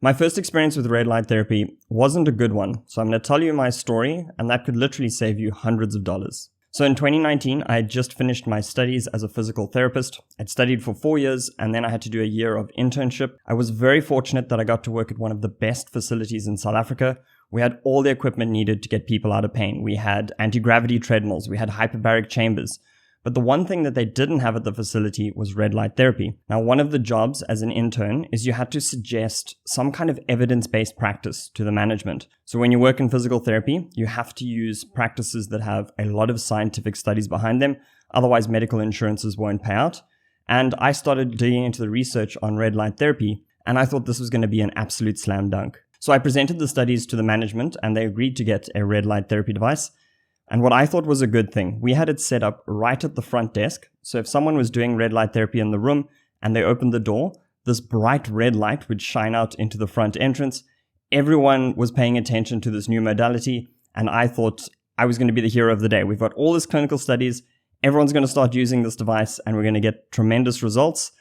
My first experience with red light therapy wasn't a good one, so I'm going to tell you my story, and that could literally save you hundreds of dollars. So in 2019, I had just finished my studies as a physical therapist. I'd studied for 4 years, and then I had to do a year of internship. I was very fortunate that I got to work at one of the best facilities in South Africa. We had all the equipment needed to get people out of pain. We had anti-gravity treadmills, we had hyperbaric chambers. But the one thing that they didn't have at the facility was red light therapy. Now, one of the jobs as an intern is you had to suggest some kind of evidence-based practice to the management. So when you work in physical therapy, you have to use practices that have a lot of scientific studies behind them. Otherwise, medical insurances won't pay out. And I started digging into the research on red light therapy, and I thought this was going to be an absolute slam dunk. So I presented the studies to the management, and they agreed to get a red light therapy device. And what I thought was a good thing, we had it set up right at the front desk. So if someone was doing red light therapy in the room and they opened the door, this bright red light would shine out into the front entrance. Everyone was paying attention to this new modality, and I thought I was going to be the hero of the day. We've got all these clinical studies, everyone's going to start using this device, and we're going to get tremendous results.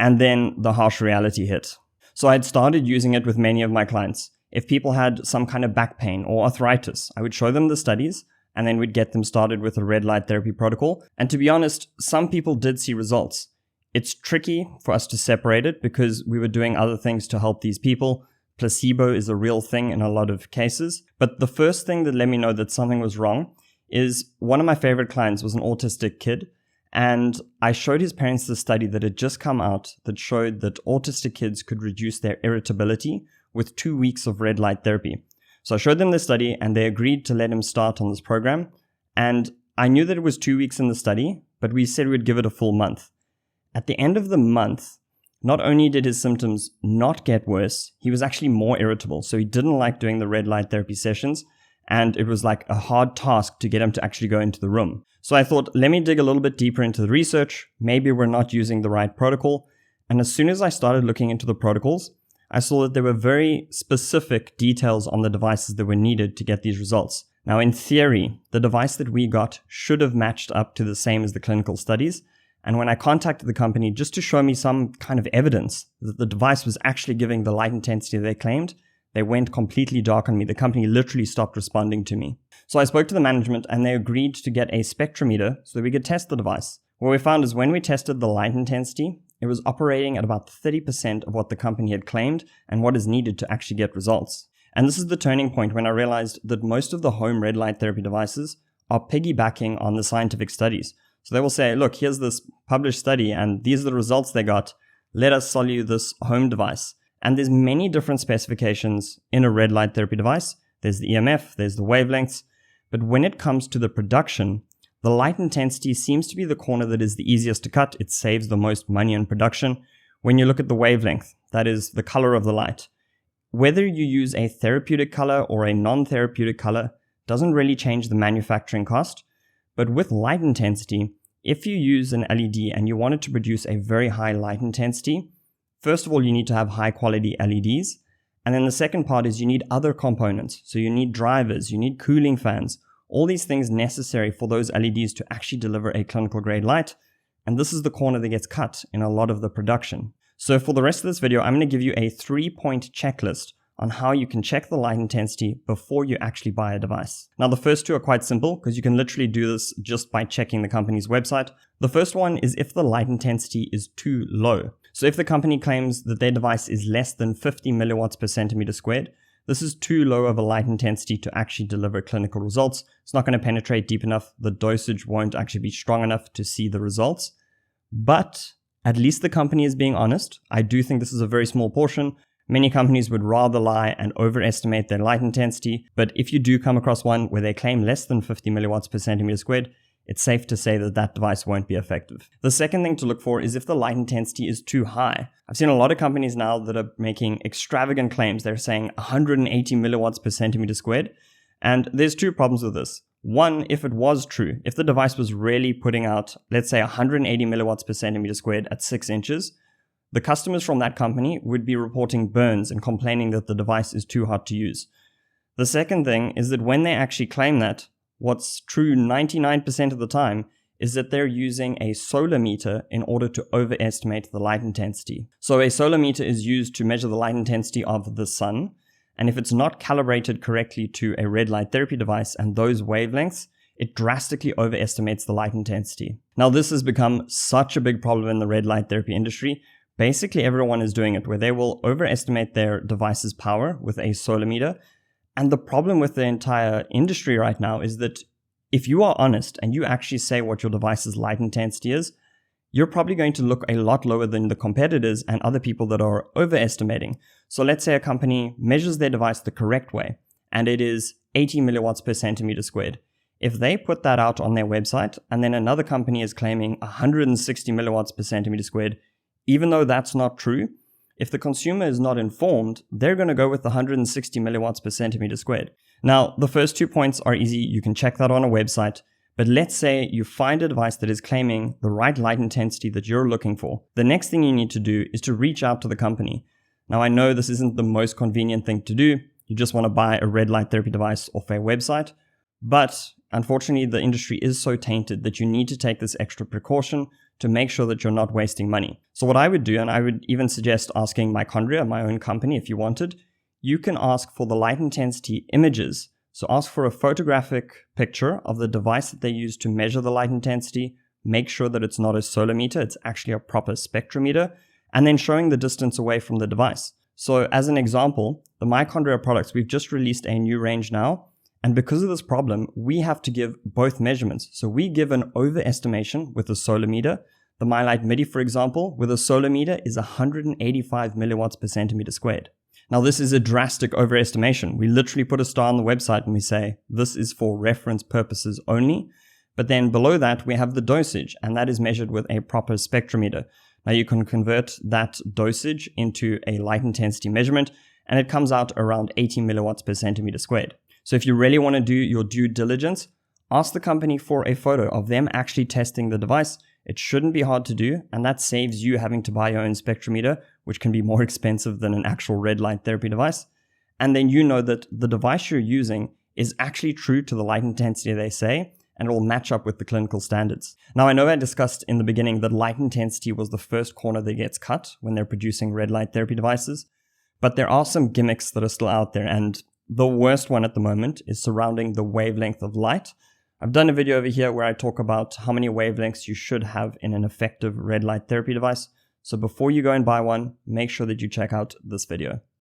And then the harsh reality hit. So I'd started using it with many of my clients. If people had some kind of back pain or arthritis, I would show them the studies, and then we'd get them started with a red light therapy protocol. And to be honest, some people did see results. It's tricky for us to separate it because we were doing other things to help these people. Placebo is a real thing in a lot of cases. But the first thing that let me know that something was wrong is one of my favorite clients was an autistic kid. And I showed his parents the study that had just come out that showed that autistic kids could reduce their irritability with 2 weeks of red light therapy. So I showed them the study, and they agreed to let him start on this program. And I knew that it was 2 weeks in the study, but we said we'd give it a full month. At the end of the month, not only did his symptoms not get worse, he was actually more irritable. So he didn't like doing the red light therapy sessions, and it was like a hard task to get him to actually go into the room. So I thought, let me dig a little bit deeper into the research. Maybe we're not using the right protocol. And as soon as I started looking into the protocols, I saw that there were very specific details on the devices that were needed to get these results. Now, in theory, the device that we got should have matched up to the same as the clinical studies. And when I contacted the company just to show me some kind of evidence that the device was actually giving the light intensity they claimed, they went completely dark on me. The company literally stopped responding to me. So I spoke to the management, and they agreed to get a spectrometer so that we could test the device. What we found is when we tested the light intensity, it was operating at about 30% of what the company had claimed and what is needed to actually get results. And this is the turning point when I realized that most of the home red light therapy devices are piggybacking on the scientific studies. So they will say, look, here's this published study and these are the results they got. Let us sell you this home device. And there's many different specifications in a red light therapy device. There's the EMF, there's the wavelengths. But when it comes to the production, the light intensity seems to be the corner that is the easiest to cut. It saves the most money in production. When you look at the wavelength, that is the color of the light, whether you use a therapeutic color or a non-therapeutic color doesn't really change the manufacturing cost. But with light intensity, if you use an LED and you want it to produce a very high light intensity, first of all, you need to have high quality LEDs. And then the second part is you need other components. So you need drivers, you need cooling fans, all these things necessary for those LEDs to actually deliver a clinical grade light. And this is the corner that gets cut in a lot of the production. So for the rest of this video, I'm going to give you a 3-point checklist on how you can check the light intensity before you actually buy a device. Now, the first two are quite simple because you can literally do this just by checking the company's website. The first one is if the light intensity is too low. So if the company claims that their device is less than 50 milliwatts per centimeter squared, this is too low of a light intensity to actually deliver clinical results. It's not going to penetrate deep enough. The dosage won't actually be strong enough to see the results. But at least the company is being honest. I do think this is a very small portion. Many companies would rather lie and overestimate their light intensity. But if you do come across one where they claim less than 50 milliwatts per centimeter squared, it's safe to say that that device won't be effective. The second thing to look for is if the light intensity is too high. I've seen a lot of companies now that are making extravagant claims. They're saying 180 milliwatts per centimeter squared. And there's two problems with this. One, if it was true, if the device was really putting out, let's say 180 milliwatts per centimeter squared at 6 inches, the customers from that company would be reporting burns and complaining that the device is too hot to use. The second thing is that when they actually claim that, what's true 99% of the time is that they're using a solar meter in order to overestimate the light intensity. So a solar meter is used to measure the light intensity of the sun, and if it's not calibrated correctly to a red light therapy device and those wavelengths, it drastically overestimates the light intensity. Now, this has become such a big problem in the red light therapy industry. Basically, everyone is doing it, where they will overestimate their device's power with a solar meter. And the problem with the entire industry right now is that if you are honest and you actually say what your device's light intensity is, you're probably going to look a lot lower than the competitors and other people that are overestimating. So let's say a company measures their device the correct way, and it is 80 milliwatts per centimeter squared. If they put that out on their website, and then another company is claiming 160 milliwatts per centimeter squared, even though that's not true, if the consumer is not informed, they're going to go with the 160 milliwatts per centimeter squared. Now, the first 2 points are easy. You can check that on a website. But let's say you find a device that is claiming the right light intensity that you're looking for. The next thing you need to do is to reach out to the company. Now, I know this isn't the most convenient thing to do. You just want to buy a red light therapy device off a website. But unfortunately, the industry is so tainted that you need to take this extra precaution to make sure that you're not wasting money. So what I would do, and I would even suggest asking Mitochondria, my own company, if you wanted, you can ask for the light intensity images. So ask for a photographic picture of the device that they use to measure the light intensity. Make sure that it's not a solar meter, it's actually a proper spectrometer, and then showing the distance away from the device. So as an example, the Mitochondria products, we've just released a new range now. And because of this problem, we have to give both measurements. So we give an overestimation with a solar meter. The MyLight MIDI, for example, with a solar meter is 185 milliwatts per centimeter squared. Now, this is a drastic overestimation. We literally put a star on the website and we say, this is for reference purposes only. But then below that, we have the dosage, and that is measured with a proper spectrometer. Now, you can convert that dosage into a light intensity measurement, and it comes out around 80 milliwatts per centimeter squared. So if you really want to do your due diligence, ask the company for a photo of them actually testing the device. It shouldn't be hard to do, and that saves you having to buy your own spectrometer, which can be more expensive than an actual red light therapy device. And then you know that the device you're using is actually true to the light intensity they say, and it will match up with the clinical standards. Now, I know I discussed in the beginning that light intensity was the first corner that gets cut when they're producing red light therapy devices, but there are some gimmicks that are still out there, and the worst one at the moment is surrounding the wavelength of light. I've done a video over here where I talk about how many wavelengths you should have in an effective red light therapy device. So before you go and buy one, make sure that you check out this video.